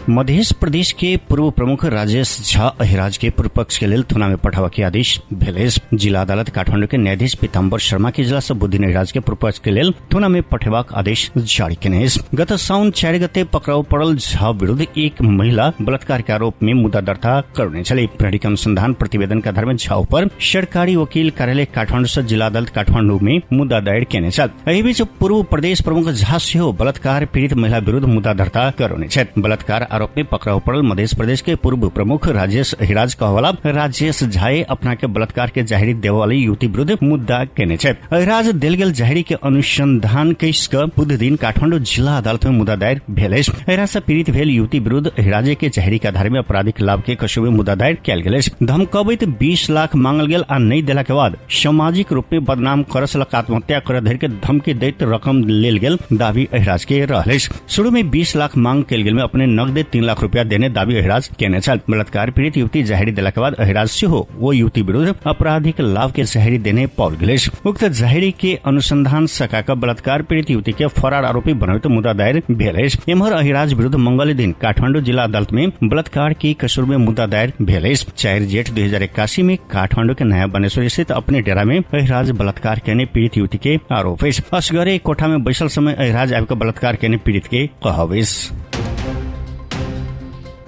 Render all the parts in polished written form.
मध्य प्रदेश के पूर्व प्रमुख राजेश झा अहिराज के पूर्व पक्ष के लेल थुना में पठावा के आदेश भेल। जिला अदालत काठमांडू के न्यायाधीश पीताम्बर शर्मा के जिला सबुद्दीन अहिराज के पूर्व पक्ष के लेल थुना में पठेबाक आदेश जारी केने। गत साउन 4 गते पकड़ाव पड़ल झा विरुद्ध एक महिला बलात्कार के आरोप में मुद्दा दर्ता करने चले। प्रहरी के अनुसंधान प्रतिवेदन के आधार में झा पर सरकारी वकील कार्यालय काठमांडू से जिला अदालत काठमांडू में मुद्दा दायर केने छल। एहि बीच पूर्व प्रदेश प्रमुख झा सेहो बलात्कार पीड़ित महिला विरुद्ध मुद्दा दर्ता करने छथि। बलात्कार आरोप में पकड़ाव पड़ल मध्य प्रदेश के पूर्व प्रमुख राजेश अहिराज कहवाला राजेश झाए अपना के बलात्कार के जाहिरी देवे वाली युवती विरुद्ध मुद्दा केने छथि। अहिराज देल गेल जाहिरी के अनुसंधान कइस के बुध दिन काठमांडू जिला अदालत में मुद्दा दायर भेल। अहिराज से पीड़ित भेल युवती विरुद्ध अहिराज के जाहिरी के आधार में आपराधिक लाभ के कसूर में मुद्दा दायर कयल गेल। धमकबैत 20 लाख मांगल गेल आ नहीं देला के बाद सामाजिक रूप में बदनाम करस लक आत्महत्या कर धरि के धमकी दैत रकम लेल गेल दावी अहिराज के रहल। शुरू में 20 लाख मांग कयल गेल में अपने नगदे 3 लाख रुपया देने दावी अहिराज केने छल। बलात्कार पीड़ित युवती जाहिरी देला के बाद अहिराज सेहो वो युवती विरुद्ध आपराधिक लाभ के जाहिरी देने पाओल गेल। उक्त जाहिरी के अनुसंधान शाखा का बलात्कार पीड़ित युवती के फरार आरोपी बनाते मुद्दा दायर भेल। एम्हर अहिराज विरुद्ध मंगल दिन काठमांडू जिला अदालत में बलात्कार के कसूर में मुद्दा दायर भेल। 4 जेठ 2081 में काठमांडू के नया बनेश्वर स्थित अपने डेरा में अहिराज बलात्कार करने पीड़ित युवती के आरोप है। असगरे कोठा में बैसल समय अहिराज आबिक बलात्कार करने पीड़ित के कहवेश।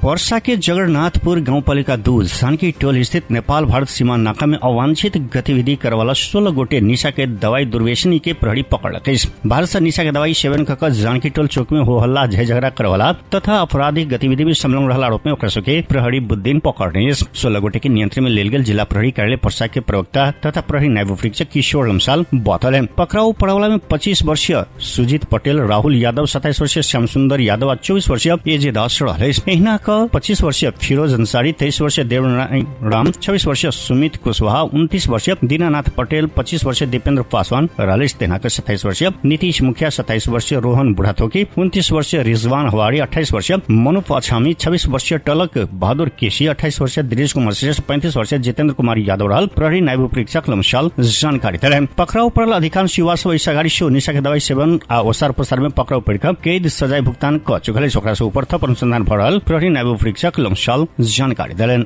वर्षा के जगन्नाथपुर गाउँपालिका 2 जानकी टोल स्थित नेपाल भारत सीमा नाका में अवांछित गतिविधि करवाला 16 गोटे निशा के दवाई दुर्व्यसनी के प्रहरी पकड़लक। भारत से निशा के दवाई सेवन कर जानकी टोल चौक में हो हल्ला झगड़ा करवाला तथा आपराधिक गतिविधि में संलग्न रहला आरोप में ओकरा प्रहरी बुध दिन पकड़ने 16 गोटे के नियंत्रण में लेल गेल जिला प्रहरी कार्यालय पर्सा के प्रवक्ता तथा प्रहरी नायब उपरीक्षक किशोर लम्साल बतौले। पकड़ाऊ पड़ावला में 25 वर्षीय सुजीत पटेल, राहुल यादव 27 वर्षीय श्याम सुंदर यादव 24 वर्षीय एजे दास रहले। एहिना 25 वर्षीय फिरोज अंसारी, 23 वर्षीय देवनारायण राम, 26 वर्षीय सुमित कुशवाहा, 29 वर्षीय दीनानाथ पटेल, 25 वर्षीय दीपेंद्र पासवान रहले। तेनाक 27 वर्षीय नीतीश मुखिया, 27 वर्षीय रोहन बुढ़ाथोकी, 29 वर्षीय रिजवान हवाड़ी, 28 वर्षीय मनुप अछामी, 26 वर्षीय टलक बहादुर केसी, 28 वर्षीय दिनेश कुमार श्रेष्ठ, 35 वर्षीय जितेंद्र कुमार यादव रहल। प्रहरी नायब उपरीक्षक लम्साल जानकारी दिले। पकड़ाऊ पड़ल अधिकांश युवा सब इस अगाडि से निशा के दवाई सेवन आ ओसार पसार में पकड़ाऊ पड़ कैद सजाय भुगतान क चुकल। ओकरा से ऊपर थप अनुसंधान भरल प्रहरी नायब उपरीक्षक लम्साल जानकारी दिलन।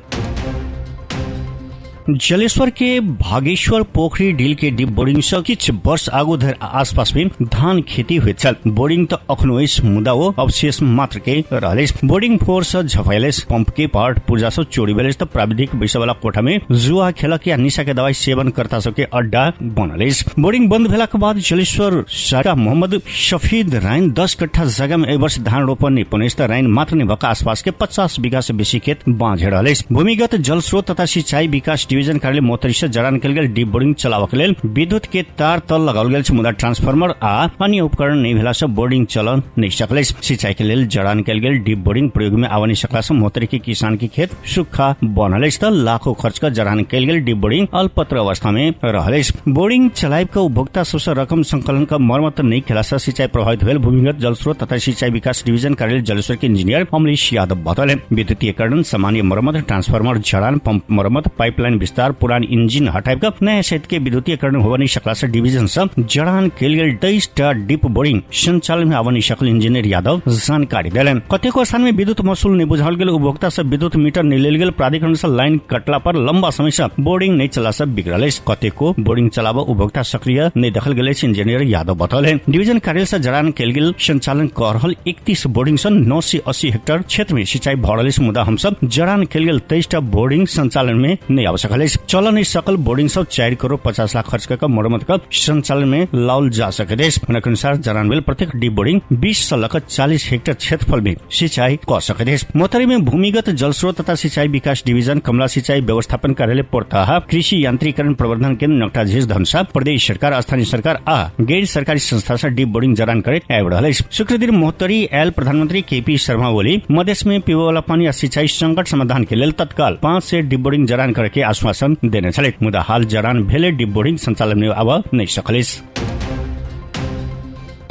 जलेश्वर के भागेश्वर पोखरी डील के डीप बोरिंग से किछ वर्ष आगू धर आसपास में धान खेती हुई छल। बोरिंग तो अखनो इस मुद्दा वो अवशेष मात्र के रहले। बोरिंग फोर्स झफैलेस पंप के पार्ट पूर्जा से चोरी भेले तो प्राविधिक विषय वाला कोठा में जुआ खेलक या निशा के दवाई सेवन करता सबके अड्डा बनले। बोरिंग बंद भेला के बाद जलेश्वर शाह मोहम्मद शफीद राइन 10 कट्ठा जगह में वर्ष धान रोपण नहीं पुनः राइन मात्र ने भका आसपास के 50 बीघा से बेसी खेत बांझे रहले। भूमिगत जल स्रोत तथा सिंचाई विकास डिवीजन कार्यालय मोतरी से जड़ान कल गेल डीप बोरिंग चलावक लेल विद्युत के तार तल लगाओल गेल मुदा ट्रांसफार्मर आ अन्य उपकरण नहीं भेला से बोरिंग चल नहीं सकले। सिंचाई के लेल जड़ान कल गेल डीप बोरिंग प्रयोग में आवा नहीं सकला से मोतरी के किसान की खेत सूखा बनल। लाखों खर्च कर जड़ान कल गेल डीप बोरिंग अल्पत्र अवस्था में रहले। बोरिंग चलाइब का उपभोक्ता सबसे रकम संकलन का मरम्मत नहीं खेला से सिंचाई प्रभावित भेल। भूमिगत जल स्रोत तथा सिंचाई विकास डिवीजन कार्यालय जलेश्वर के इंजीनियर अमलेश यादव बतौले। विद्युतीयकरण, सामान्य मरम्मत, ट्रांसफार्मर जड़ान, पंप मरम्मत, पाइपलाइन विस्तार, पुरान इंजिन हटाइब नया सहित के विद्युतीयकरण होवा नहीं सकला से डिवीजन से जड़ान कल गेल 23 टा डीप बोरिंग संचालन में आवा नहीं सकल। इंजीनियर यादव जानकारी दिले। कतेको स्थान में विद्युत महसूल नहीं बुझाओल गेल। उपभोक्ता से विद्युत मीटर नहीं लेल गेल। प्राधिकरण से लाइन कटला पर लंबा समय से बोरिंग नहीं चला से बिगड़ल। कतेको बोरिंग चलाव उपभोक्ता सक्रिय नहीं दखल गेल। इंजीनियर यादव बतौले। डिवीजन कार्यालय से जड़ान कल गेल संचालन कर रहल 31 बोरिंग से 980 हेक्टेयर क्षेत्र में सिंचाई भरल। मुदा हम सब जड़ान कल गेल 23 टा बोरिंग संचालन में नहीं आ सकल। चल नहीं सकल बोरिंग सब 4 करोड़ 50 लाख खर्च कर मरम्मत कर संचालन में लाउल जा सके। उनके अनुसार जरानवेल प्रत्येक डीप बोरिंग 20 से लेकर 40 हेक्टेयर क्षेत्रफल में सिंचाई कर सके। मोतरी में भूमिगत जल स्रोत तथा सिंचाई विकास डिवीजन, कमला सिंचाई व्यवस्थापन कार्यालय पोरताहा, कृषि यांत्रिकरण प्रवर्धन केंद्र नकटा झीज धनुषा, प्रदेश सरकार, स्थानीय सरकार आ गैर सरकारी संस्था से डीप बोरिंग जरान करे आबि रहल। शुक्र दिन मोहतरी आयल प्रधानमंत्री केपी शर्मा ओली मधेश में पीबे वाला पानी आ सिंचाई संकट समाधान के लेल तत्काल 5 से डीप बोरिंग जरान करे के आश्वासन देने छले। मुदा हाल जरान भेले डीप बोरिंग संचालन में आवा नहीं सकले।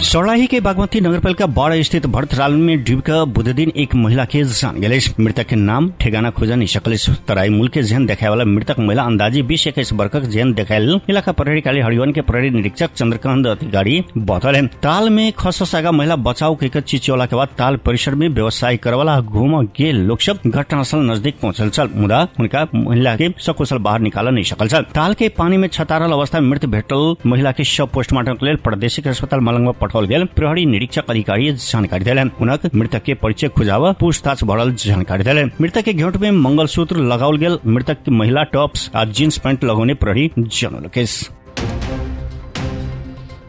सौलाही के बागमती नगरपालिका बाढ़ स्थित भरतराल में डूबकर बुध दिन एक महिला के जान गए। मृतक के नाम ठेगाना खोजा नहीं सकल। तराई मूल के जेन देखाए वाला मृतक महिला अंदाजी 20-21 वर्ष जेन देखायल इलाका प्रहरी कार्यालय हरिवन के प्रहरी निरीक्षक चंद्रकांत अधिकारी बतल है। ताल में खससागा महिला बचाव के चिचोला के बाद ताल परिसर में व्यवसाय करे वाला घूम गे लोग सब घटनास्थल नजदीक पहुंचल छल, मुदा उनका महिला के सकुशल बाहर निकाल नहीं सकल छल। ताल के पानी में छतारल अवस्था में मृत भेटल महिला के शव पोस्टमार्टम के लिए प्रादेशिक अस्पताल मलंगवा पठाओल गेल। प्रहरी निरीक्षक अधिकारी जानकारी दिले। उनक मृतक के परिचय खुजावा पूछताछ बढ़ल जानकारी दिले। मृतक के घेंट में मंगलसूत्र लगाओल गेल। मृतक की महिला टॉप्स आ जींस पैंट लगौने प्रहरी जनौलक।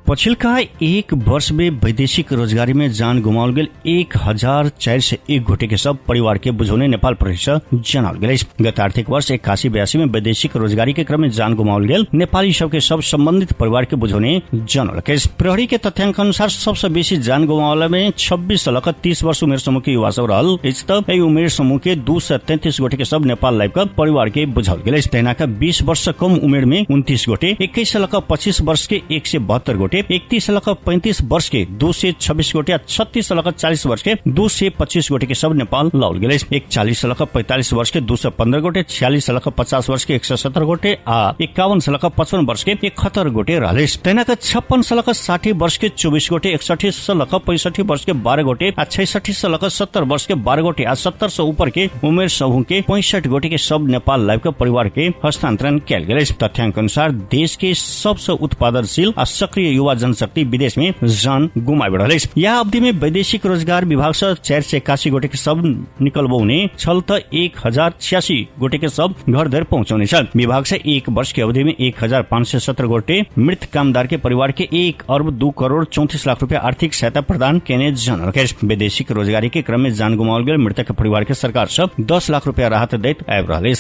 पछिल्का एक वर्ष में वैदेशिक रोजगारी में जान गुमाओल गेल 1401 गोटे के सब परिवार के बुझौने नेपाल प्रहरी से जनाओल गेल। गत आर्थिक वर्ष 81-82 में वैदेशिक रोजगारी के क्रम में जान गुमाओल गेल नेपाली सब के सब संबंधित परिवार के बुझौने जनौलक। प्रहरी के तथ्यांक अनुसार सबसे बेसी जान गुमाओला में 26 से लेकर 30 वर्ष उमेर समूह के युवा सब रहल। यही उमेर समूह के 2 से 33 गोटे के सब नेपाल लाइफ का परिवार के बुझाओल गेल। तैनाका 20 वर्ष से कम उमेर में 29 गोटे, 21 से लेकर 25 वर्ष के 172 गोटे, 31 से लेकर 35 वर्ष के 2 से 26 गोटे, 36 से लेकर 40 वर्ष के 2 से 25 गोटे के सब नेपाल लाओल गेल। 41 से लेकर 45 वर्ष के 215 गोटे, 46 से लेकर 50 वर्ष के 117 गोटे आ 51 से लेकर 55 वर्ष के 71 गोटे रहले। तैनाका 56 से लेकर 60 वर्ष के 24 गोटे, 61 से लेकर 65 वर्ष के 12 गोटे, 66 से लेकर 70 वर्ष के 12 गोटे आ 70 से ऊपर के उमेर समूह के 65 गोटे के सब नेपाल लाइफ का परिवार के हस्तांतरण किया गेल। तथ्यांक अनुसार देश के सबसे उत्पादनशील और सक्रिय युवा जनशक्ति विदेश में जान गुमाए बढ़ल। यह अवधि में वैदेशिक रोजगार विभाग से 481 गोटे के सब निकलबौने छल त 1086 गोटे के सब घर धर पहुंचौने छल। विभाग से एक वर्ष की अवधि में 1517 गोटे मृत कामदार के परिवार के 1 अरब 2 करोड़ 34 लाख रुपया आर्थिक सहायता प्रदान केने जनल। वैदेशिक रोजगारी के क्रम में जान गुमाओल गेल मृतक के परिवार के सरकार सब 10 लाख रुपया राहत दैत आबि रहल।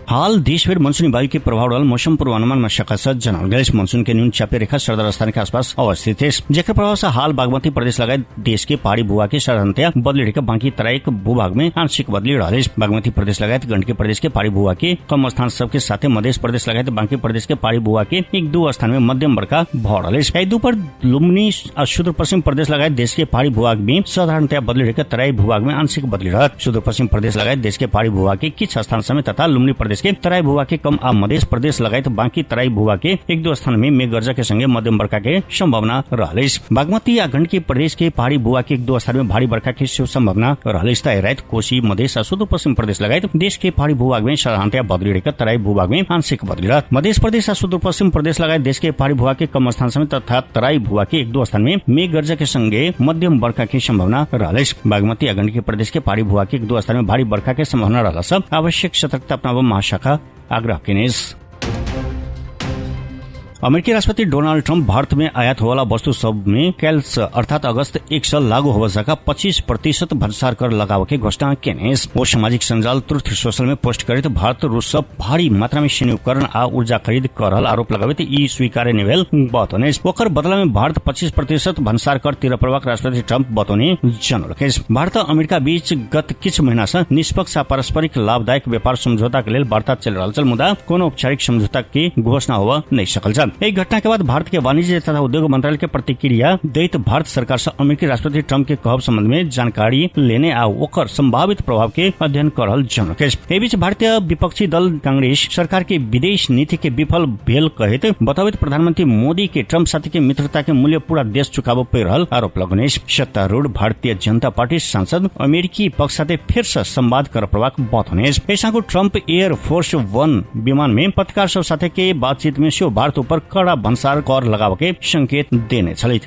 हाल देशभर मानसूनी वायु के प्रभाव रहल मौसम पूर्वानुमान में शकासत जनाओल गेल। मानसून के न्यून चापे रेखा सरदार स्थान के आसपास अवस्थित है, जेकर प्रभाव से हाल बागमती प्रदेश लगायत देश के पहाड़ी भूभाग के साधारणतया बदली रेखा बाकी तराई भूभाग में आंशिक बदली रहल। बागमती प्रदेश लगायत गंडकी प्रदेश के पहाड़ी भूभाग के कम स्थान सबके साथ मध्य प्रदेश लगायत बाकी प्रदेश के पहाड़ी भूभाग के 1-2 स्थान में मध्यम बरखा भ रहल। पर लुम्बिनी और सुदूर पश्चिम प्रदेश लगायत देश के पहाड़ी भूभाग में साधारणतया बदली रेखा तराई भूभाग में आंशिक बदली रहत। सुदूर पश्चिम प्रदेश लगायत देश के पहाड़ी भूभाग के कुछ स्थान समेत तथा लुम्बिनी प्रदेश के तराई भूभाग के कम आ मध्य प्रदेश लगायत बाकी तराई भूभाग के 1-2 स्थान में मेघ गर्जा के संगे मध्यम बरखा के संभावना रहल। बागमती या गंडकी प्रदेश के पहाड़ी भूभाग के 1-2 स्थान में भारी बरखा की संभावना रहल। रायत कोशी मध्य और सुदूर पश्चिम प्रदेश लगायत देश के पहाड़ी भूभाग में साधारणतया बदली रेखा तराई भूभाग में आंशिक बदली रहत। मध्य प्रदेश और सुदूर पश्चिम प्रदेश लगायत देश के पहाड़ी भूभाग के कम स्थान समेत तथा तराई भूभाग के 1-2 स्थान में मेघ गर्जा के संगे मध्यम बरखा की संभावना रहल। बागमती या गंडकी प्रदेश के पहाड़ी भूभाग के 1-2 स्थान में भारी बरखा के संभावना रहल। सब आवश्यक सतर्कता अपनाव महाशाखा आग्रह केनेस। अमेरिकी राष्ट्रपति डोनाल्ड ट्रंप भारत में आयात वाला वस्तु सब में कैल्स अर्थात अगस्त 1 से लागू हो सका 25% भंसार कर लगाव के घोषणा केने। वो सामाजिक संजाल ट्रुथ सोशल में पोस्ट करे तो भारत रूस सब भारी मात्रा में सैन्य उपकरण आ ऊर्जा खरीद करल आरोप लगावे ई स्वीकार्य निवेल बतौने। ओकर बदला में भारत 25% भंसार कर तिर प्रवक्ता राष्ट्रपति ट्रंप बतौने जनौलक। भारत और अमेरिका बीच गत किछ महीना से निष्पक्ष आ पारस्परिक लाभदायक व्यापार समझौता के लिए वार्ता चल रहा चल, मुदा कोनो औपचारिक समझौता की घोषणा हुआ नहीं सकल। एक घटना के बाद भारत के वाणिज्य तथा उद्योग मंत्रालय के प्रतिक्रिया दैत भारत सरकार से अमेरिकी राष्ट्रपति ट्रंप के कहब संबंध में जानकारी लेने आ ओकर संभावित प्रभाव के अध्ययन करल जनक। एहि बीच भारतीय विपक्षी दल कांग्रेस सरकार के विदेश नीति के विफल भेल कहित बतावित प्रधानमंत्री मोदी के ट्रंप साथी के मित्रता के मूल्य पूरा देश चुकाव पे रहल आरोप लगने। सत्तारूढ़ भारतीय जनता पार्टी सांसद अमेरिकी पक्ष साथे फिर से संवाद कर प्रभाव बतौने। ऐसा को ट्रंप एयर फोर्स 1 विमान में पत्रकार सब साथे के बातचीत में शो भारत ऊपर कड़ा भंसार कर लगाव के संकेत देने छलित।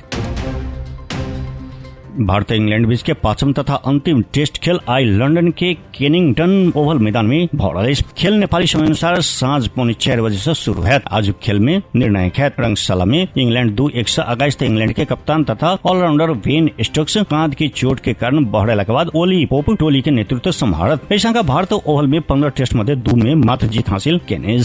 भारत इंग्लैंड बीच के 5वां तथा अंतिम टेस्ट खेल आई लंदन के केनिंगटन ओवल मैदान में भ रहल। खेल नेपाली समय अनुसार साँझ 4:45 बजे से शुरू है। आज खेल में निर्णायक है। रंगशाला में इंग्लैंड 2-1 से आगाज इंग्लैंड के कप्तान तथा ऑलराउंडर वेन स्टोक्स कांध की चोट के कारण बहरेला के बाद ओली पोप टोली के नेतृत्व संभालत। ऐसा भारत ओवल में 15 टेस्ट मध्ये 2 में मात्र जीत हासिल केने।